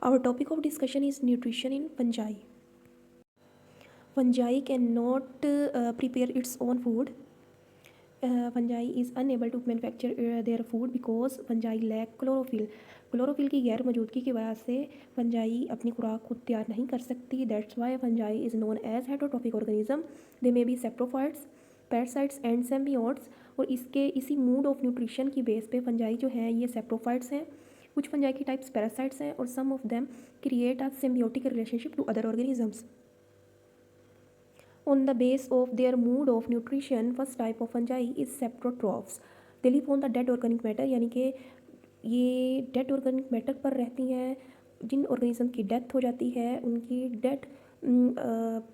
Our topic of discussion is nutrition in fungi. Fungi cannot prepare its own food. Fungi is unable to manufacture their food because fungi lack chlorophyll. Chlorophyll की गैर मौजूदगी की वजह से fungi अपनी खुराक खुद तैयार नहीं कर सकती. That's why fungi is known as heterotrophic organism. They may be saprophytes, parasites and symbiotes. और इसके इसी मूड ऑफ न्यूट्रिशन की बेस पे फंजाई जो है ये सेप्रोफाइट्स हैं, कुछ फंजाई की टाइप्स पैरासाइट्स हैं और some of them create a symbiotic relationship to other organisms. On the base of their mode of nutrition, first type of fungi is saprotrophs. They live on the dead organic matter, यानी कि ये dead organic matter पर रहती हैं. जिन organism की death हो जाती है उनकी डेड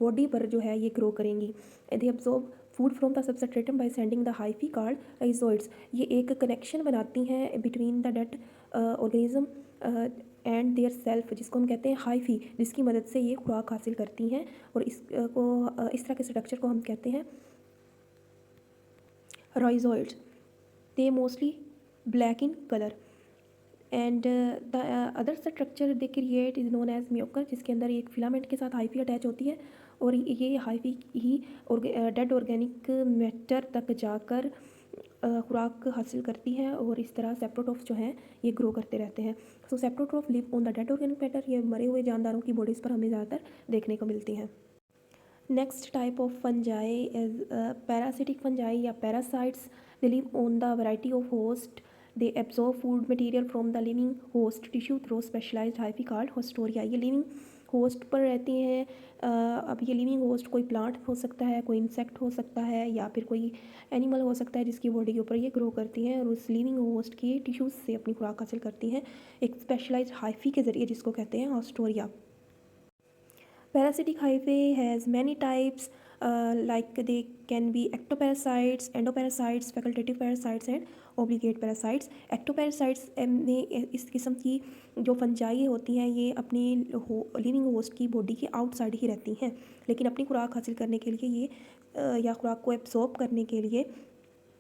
बॉडी पर जो है ये ग्रो करेंगी. They absorb food from the substratum by sending the hyphae called rhizoids. ये एक कनेक्शन बनाती हैं between the dead organism and their self, जिसको हम कहते हैं हाइफी, जिसकी मदद से ये खुराक हासिल करती हैं. और इस तरह के स्ट्रक्चर को हम कहते हैं rhizoids. They mostly black in colour and the other structure they create is known as mucor, जिसके अंदर एक फिलामेंट के साथ हाइफी अटैच होती है और ये हाइफी ही डेड ऑर्गेनिक मैटर तक जाकर खुराक हासिल करती है और इस तरह सेप्रोट्रोफ्स जो हैं ये ग्रो करते रहते हैं. So saprotroph live on the dead organic matter. ये मरे हुए जानदारों की बॉडीज़ पर हमें ज़्यादातर देखने को मिलती हैं. Next type of fungi is parasitic fungi या parasites. They live on the variety of host. They absorb food material from the living host tissue through specialised hyphae called haustoria. ये लिविंग होस्ट पर रहती हैं. अब ये living host कोई plant हो सकता है, कोई इंसेक्ट हो सकता है या फिर कोई एनिमल हो सकता है जिसकी बॉडी के ऊपर ये ग्रो करती हैं और उस लिविंग होस्ट की टिश्यूज से अपनी खुराक हासिल करती हैं एक स्पेशलाइज्ड हाइफी के ज़रिए, जिसको कहते हैं होस्टोरिया. Parasitic hyphae has many types, like they can be ectoparasites, endoparasites, facultative parasites and obligate parasites. Ectoparasites में इस किस्म की जो फंजाई होती हैं ये अपनी लिविंग होस्ट की बॉडी के आउटसाइड ही रहती हैं, लेकिन अपनी खुराक हासिल करने के लिए ये या खुराक को एब्जॉर्ब करने के लिए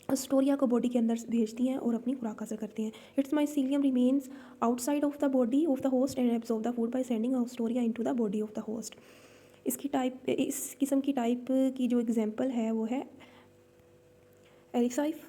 स्टोरिया को बॉडी के अंदर भेजती हैं और अपनी खुराक हासिल करती हैं. Its mycelium remains outside of the body of the host and absorb the food by sending haustoria into the body of the host. इसकी टाइप, इस किस्म की टाइप की जो एग्जांपल है वो है एलिसाइफ.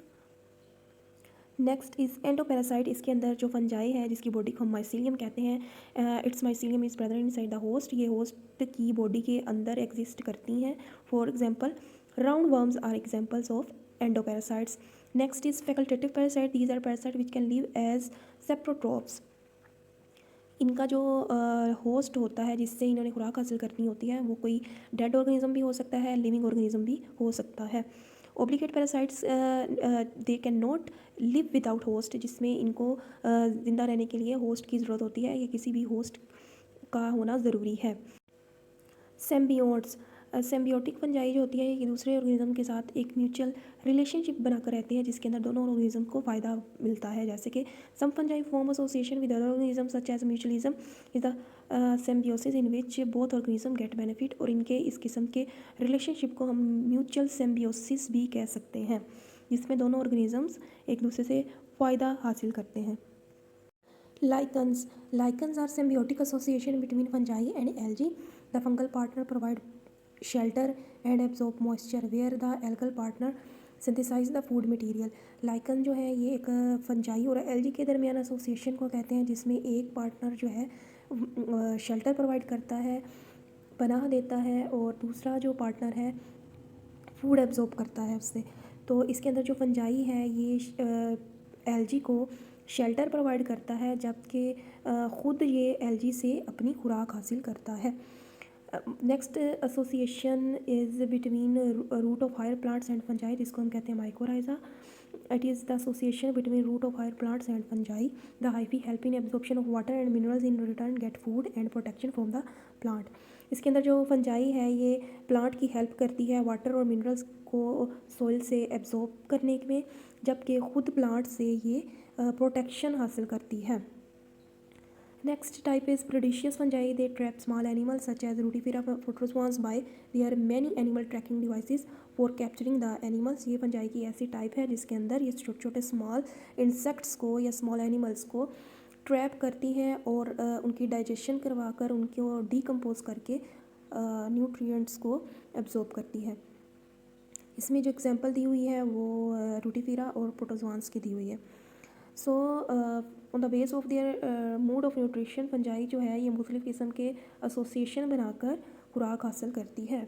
Next is endoparasite. इसके अंदर जो फंजाई है जिसकी बॉडी को हम माइसीलियम कहते हैं. Its mycelium is present inside the host. ये होस्ट की बॉडी के अंदर एग्जिस्ट करती हैं. For example round worms are examples of endoparasites. Next is facultative parasite. These are parasites which can live as saprotrophs. इनका जो होस्ट होता है जिससे इन्होंने खुराक हासिल करनी होती है वो कोई डेड ऑर्गेनिज्म भी हो सकता है, लिविंग ऑर्गेनिज्म भी हो सकता है. Obligate parasites they can not live without host, जिसमें इनको ज़िंदा रहने के लिए होस्ट की ज़रूरत होती है या किसी भी होस्ट का होना ज़रूरी है. सेम्बियोट्स. सेम्बियोटिक फंजाई जो होती है ये दूसरे ऑर्गेनिज्म के साथ एक म्यूचुअल रिलेशनशिप बनाकर रहती है जिसके अंदर दोनों ऑर्गेनिज्म को फ़ायदा मिलता है. जैसे कि some fungi form association with other organism such as mutualism is the symbiosis in which both organism get benefit. और इनके इस किस्म के रिलेशनशिप को हम म्यूचुअल सेम्बियोसिस भी कह सकते हैं, जिसमें दोनों ऑर्गेनिजम्स एक दूसरे से फ़ायदा हासिल करते हैं. Lichens. Lichens are symbiotic association between fungi and algae. The fungal partner provide shelter and absorb moisture, where the algal partner synthesize the food material. Lichen जो है ये एक फंजाई और एल्गी के दरमियान एसोसिएशन को कहते हैं जिसमें एक पार्टनर जो है शेल्टर प्रोवाइड करता है, पनाह देता है, और दूसरा जो पार्टनर है फूड एब्जॉर्ब करता है उससे. तो इसके अंदर जो फंजाई है ये एल्गी को शेल्टर प्रोवाइड करता है जबकि ख़ुद ये एल्गी से अपनी खुराक हासिल करता है. Next association is between root of higher plants and fungi, जिसको हम कहते हैं mycorrhiza. It is the association between root of higher plants and fungi. The hyphae help in absorption of water and minerals in return get food and protection from the plant. इसके अंदर जो fungi है ये plant की help करती है water और minerals को सॉइल से एब्जॉर्ब करने में, जबकि ख़ुद प्लांट से ये प्रोटेक्शन हासिल करती है. Next type is predaceous fungi. They trap small animals such as Rutifera protozoans by their many animal tracking devices for capturing the animals. ये फंजाई की ऐसी टाइप है जिसके अंदर ये छोटे छोटे स्मॉल इंसेक्ट्स को या स्मॉल एनिमल्स को ट्रैप करती हैं और उनकी डाइजेशन करवा कर उनको डीकम्पोज करके न्यूट्रिएंट्स को एब्जॉर्ब करती है। इसमें जो एग्जांपल दी हुई है वो रूटिफेरा और प्रोटोजोआंस की दी हुई है। So on the base of their mode of nutrition fungi जो है ये मुख्तलिफ़ किस्म के एसोसिएशन बनाकर खुराक हासिल करती है।